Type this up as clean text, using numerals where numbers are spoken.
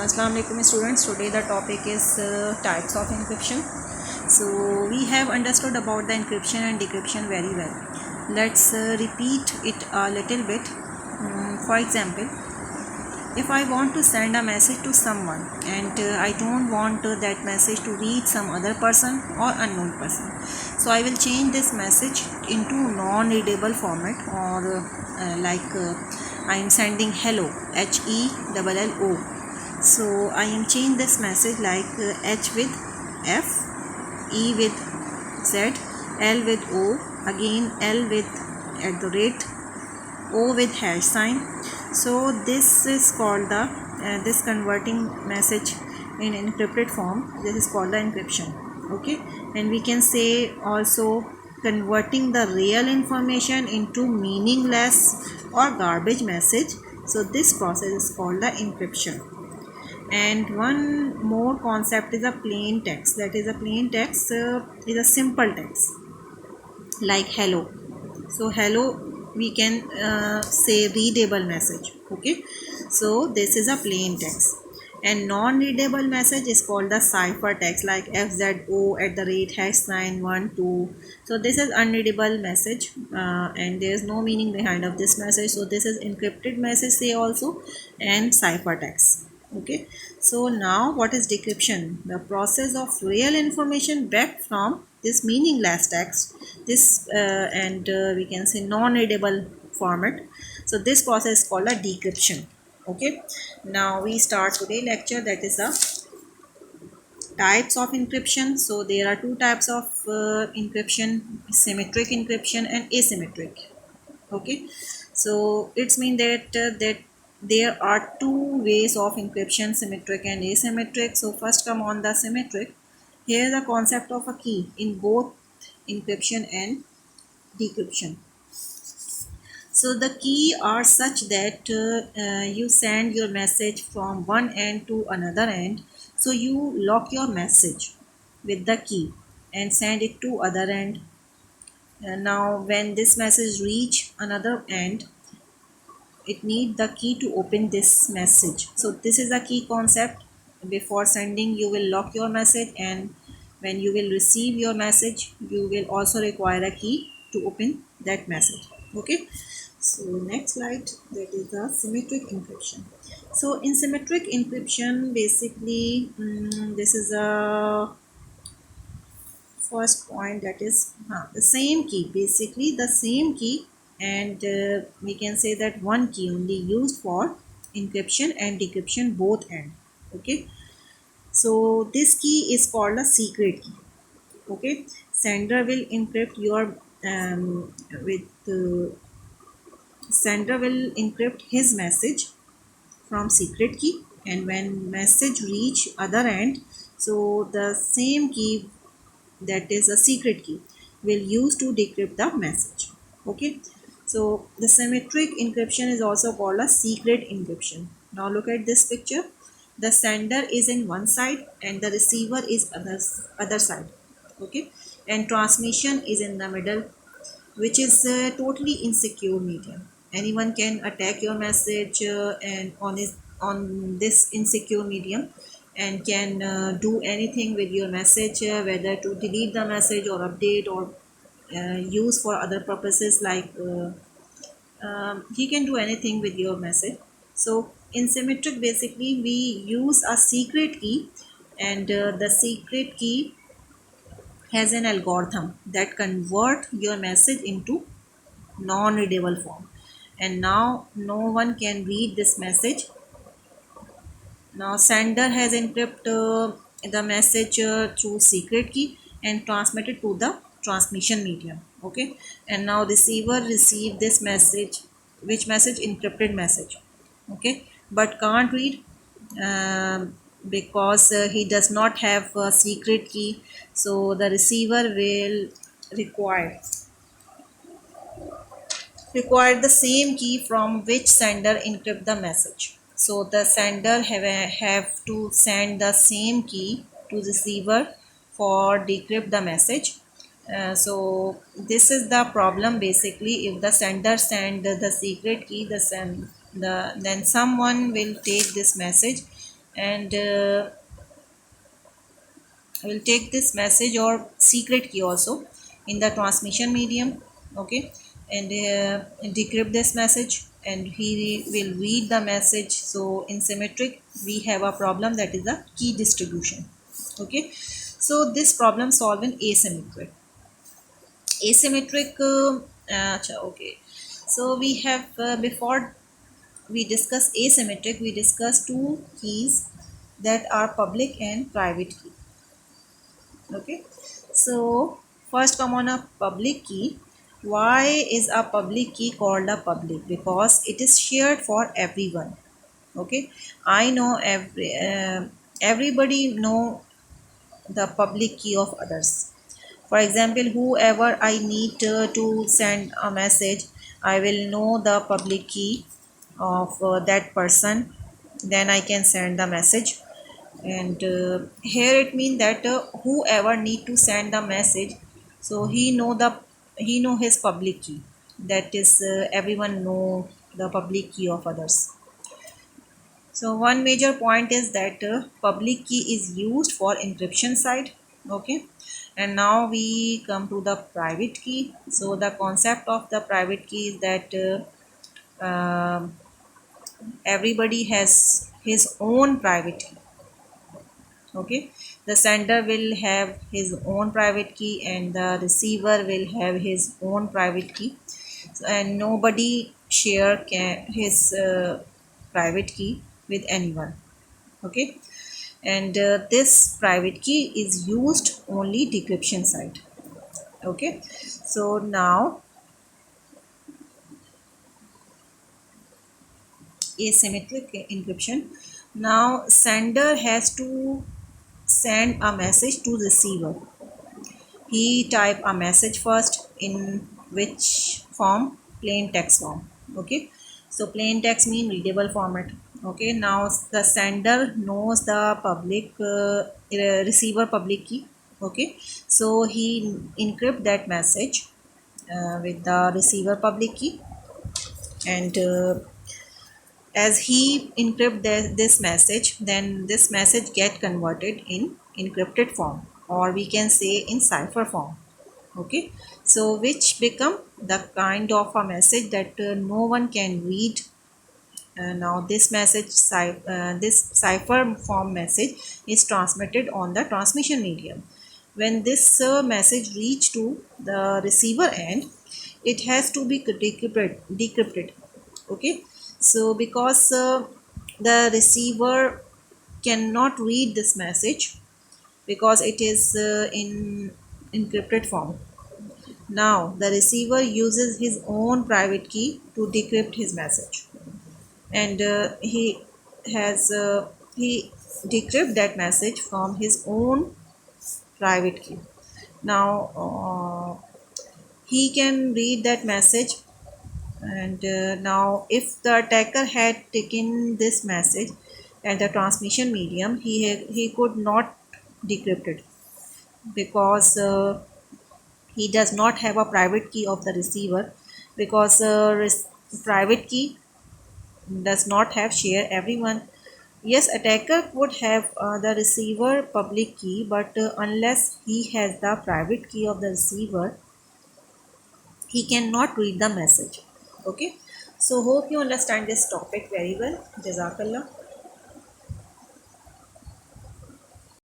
Assalamu alaikum students. Today the topic is types of encryption. So we have understood about the encryption and decryption very well. Let's repeat it a little bit. For example, if I want to send a message to someone and I don't want that message to reach some other person or unknown person, so I will change this message into non-readable format or I am sending hello, HELLO. So I am change this message like H with F, E with Z, L with O, again L with @ O with hash sign. So this is called the this converting message in encrypted form. This is called the encryption. Okay, and we can say also converting the real information into meaningless or garbage message. So this process is called the encryption. And one more concept is a plain text. That is, a plain text is a simple text like hello. So hello we can say readable message. Okay, so this is a plain text. And non-readable message is called the cipher text like FZO @#1 2. So this is unreadable message and there is no meaning behind of this message. So this is encrypted message say also, and cipher text. Okay, so now what is decryption? The process of real information back from this meaningless text, this and we can say non-readable format. So this process is called a decryption. Okay, now we start today lecture, that is a types of encryption. So there are two types of encryption: symmetric encryption and asymmetric. Okay, so it's mean that there are two ways of encryption, symmetric and asymmetric. So first come on the symmetric. Here the concept of a key in both encryption and decryption. So the key are such that you send your message from one end to another end. So you lock your message with the key and send it to other end. Now when this message reach another end, it need the key to open this message. So this is a key concept. Before sending you will lock your message, and when you will receive your message you will also require a key to open that message. Okay, so next slide, that is the symmetric encryption. So in symmetric encryption basically this is a first point, that is the same key, basically the same key, and we can say that one key only used for encryption and decryption both end. Okay, so this key is called a secret key. Okay, sender will encrypt your with sender will encrypt his message from secret key, and when message reach other end, so the same key, that is a secret key, will use to decrypt the message. Okay, so the symmetric encryption is also called a secret encryption. Now look at this picture. The sender is in one side and the receiver is other side. Okay, and transmission is in the middle, which is a totally insecure medium. Anyone can attack your message and on this insecure medium, and can do anything with your message, whether to delete the message or update or use for other purposes like he can do anything with your message. So in symmetric basically we use a secret key, and the secret key has an algorithm that convert your message into non-readable form, and now no one can read this message. Now sender has encrypted the message through secret key and transmitted to the transmission medium. Okay, and now receiver receive this message, which message? Encrypted message. Okay, but can't read because he does not have a secret key. So the receiver will require the same key from which sender encrypt the message. So the sender have to send the same key to receiver for decrypt the message. So this is the problem basically. If the sender send the secret key, then someone will take this message and will take this message or secret key also in the transmission medium. Okay, and decrypt this message, and he will read the message. So in symmetric we have a problem, that is the key distribution. Okay, so this problem solved in asymmetric okay. So we have before we discuss asymmetric, we discuss two keys that are public and private key. Okay, so first come on a public key. Why is a public key called a public? Because it is shared for everyone. Okay, I know everybody know the public key of others. For example, whoever I need to send a message, I will know the public key of that person, then I can send the message. And here it means that whoever need to send the message, so he know his public key, that is everyone know the public key of others. So one major point is that public key is used for encryption side. Okay, and now we come to the private key. So the concept of the private key is that everybody has his own private key. Okay, the sender will have his own private key and the receiver will have his own private key. And nobody share his private key with anyone. Okay, and this private key is used only decryption side. Okay, so now asymmetric encryption. Now sender has to send a message to receiver. He type a message first, in which form? Plain text form. Okay, so plain text mean readable format. Okay, now the sender knows the public receiver public key. Okay, so he encrypt that message with the receiver public key, and as he encrypt this message, then this message get converted in encrypted form, or we can say in cipher form. Okay, so which become the kind of a message that no one can read. Now this this cipher form message is transmitted on the transmission medium. When this message reach to the receiver end, it has to be decrypted. Okay, so because the receiver cannot read this message because it is in encrypted form. Now the receiver uses his own private key to decrypt his message, and he decrypt that message from his own private key. Now he can read that message, and now if the attacker had taken this message at the transmission medium, he could not decrypt it because he does not have a private key of the receiver, because private key does not have share everyone. Yes, attacker would have the receiver public key, but unless he has the private key of the receiver, he cannot read the message. Okay, so hope you understand this topic very well. Jazakallah.